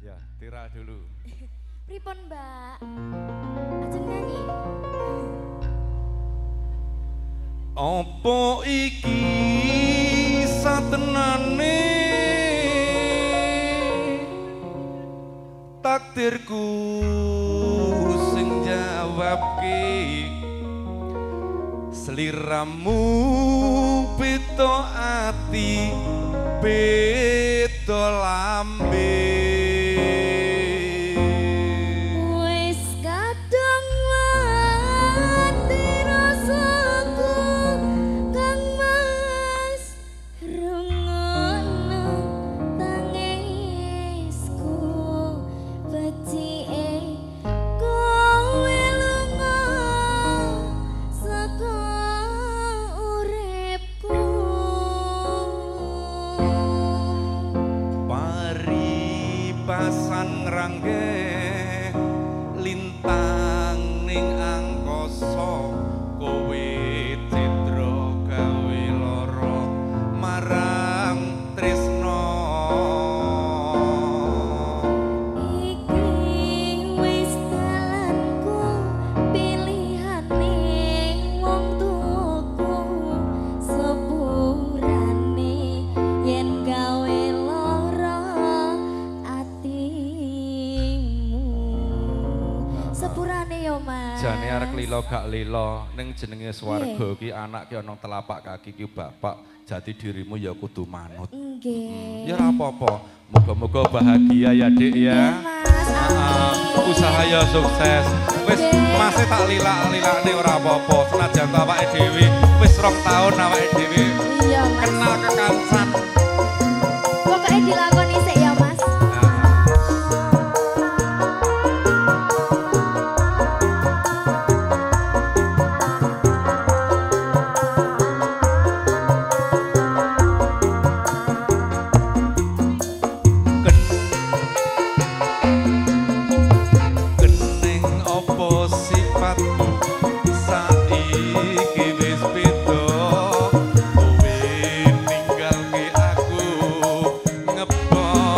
Ya, Tira dulu. Pripun, Mbak? Ajeng nyanyi. Opo iki satenane takdirku sing jawabke sliramu beda ati beda lambe. Wis kadang mati rasaku Kang Mas rungono tangisku becike kowe lunga saka uripku Paribasan ngrangge lintang ning angkasa kowe cedra gawe lara marang tresno. Iki wis dalanku pilihane wong tuaku sepurane yen gawe lara atimu sepurane yo Mas Jane arek lilo gak lilo ning jenenge swarga ki anak ki ana telapak kaki ki bapak jati dirimu ya kudu manut. nggih Ya ora apa-apa. Moga-moga bahagia ya, Dik ya. Mas amin Usaha ya sukses. Wis masih tak lilak-lilakne ora apa-apa. Senajan awake dhewe wis 2 tahun awake dhewe iya Mas kenal kekancan. pokoknya dilakoni sik ya Mas Kening opo sifatmu saiki wis beda kowe ninggalke aku ngepot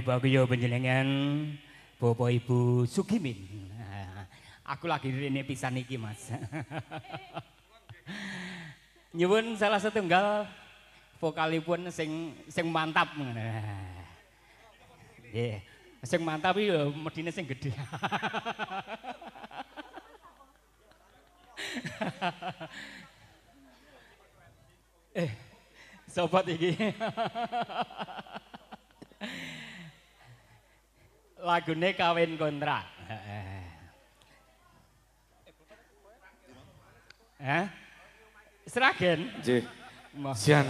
bagyo panjenengan Bapak Ibu Sugimin. Aku lagi rene pisan iki, Mas. Nyuwun salah setunggal vokalipun sing mantap. Nggih. Sing mantap iki ya medine sing gedhe. Sobat iki. Lagune kawin kontrak. Seragen? Nggih. Sian.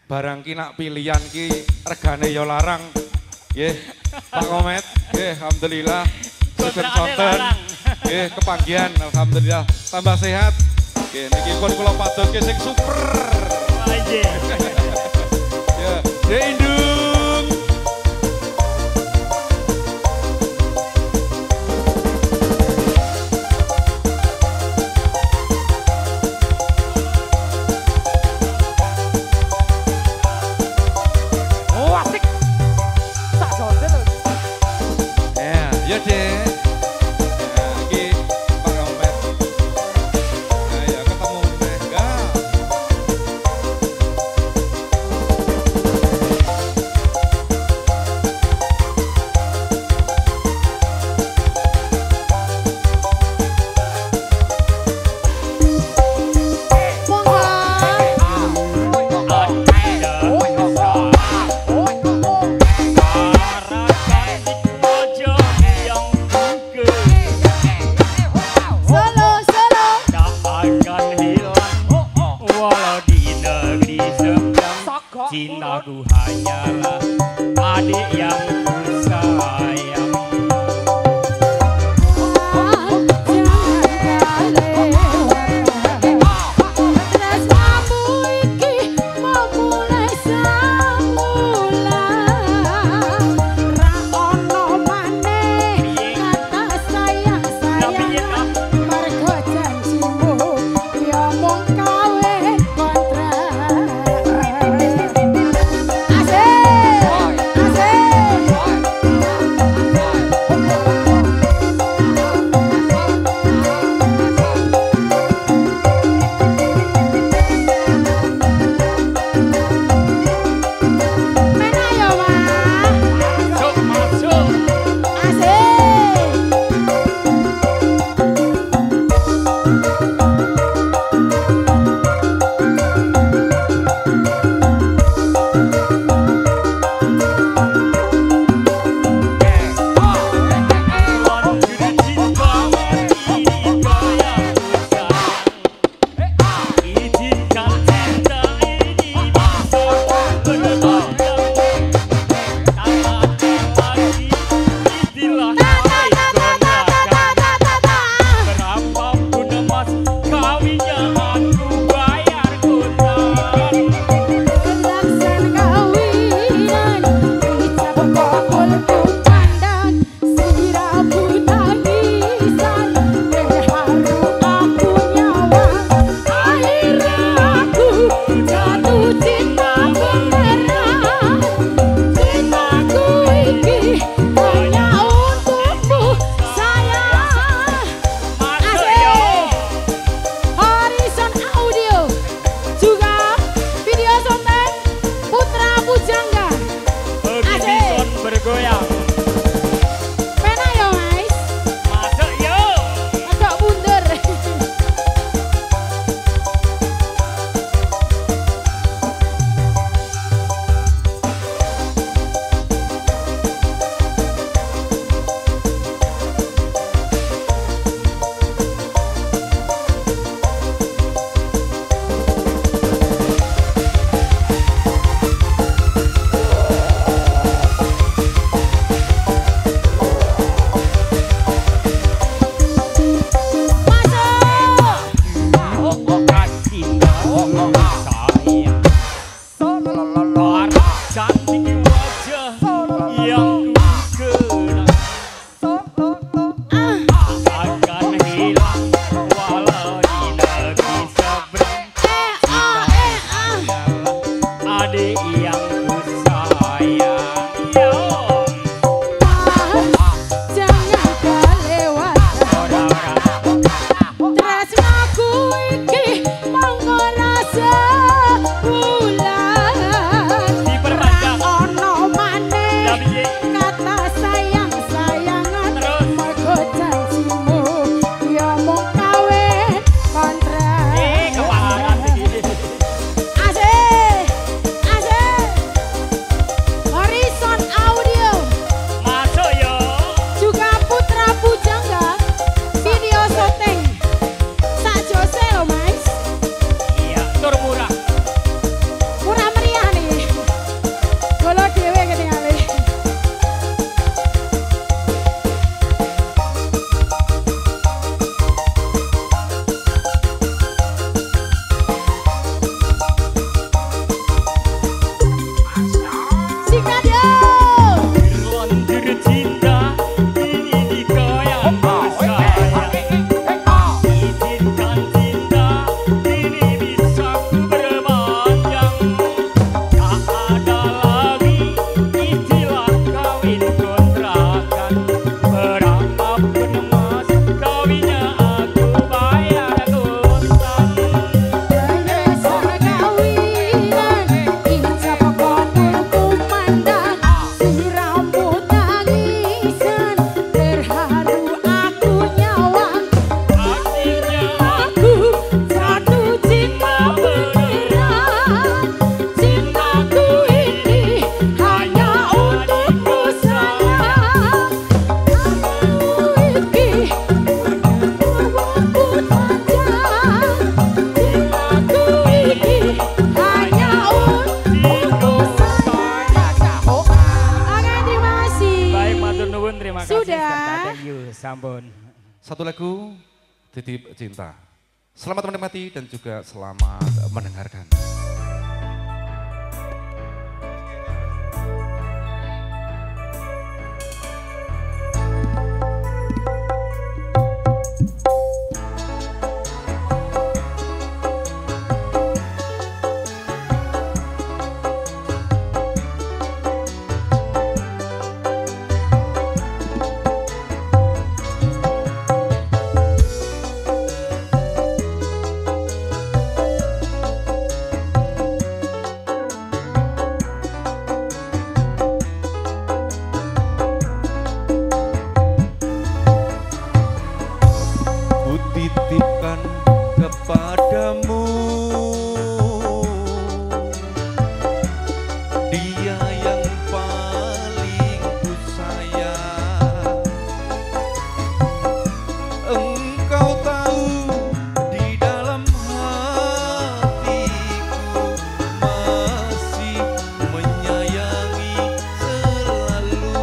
Barang ki nak pilihan ki regane ya larang. Nggih. Pak Komet, nggih alhamdulillah. Sonten. Nggih kepanggihan alhamdulillah. Tambah sehat. Nggih niki pun kula padoske sing super. Nggih. Ya, Dek Indung. Oh, asik. Sak jodel lho. Ya, Dek. Ya, iki Pak Komet. Ya, ketemu enggak? Monggo. Sampun, terima kasih. Sudah. Thank you, sampun. Satu lagu, Titip Cinta. Selamat menikmati dan juga selamat mendengarkan. Titipkan kepadamu dia yang paling ku sayang. Engkau tahu di dalam hatiku masih menyayangi selalu.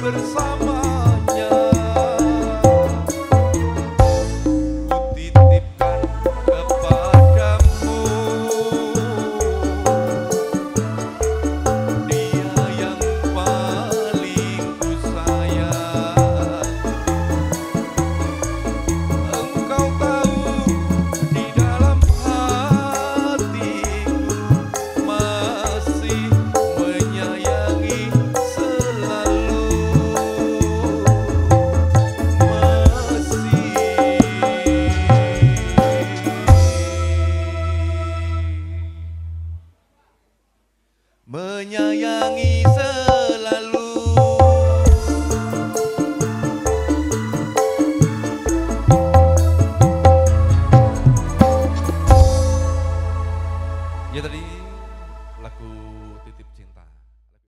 bersama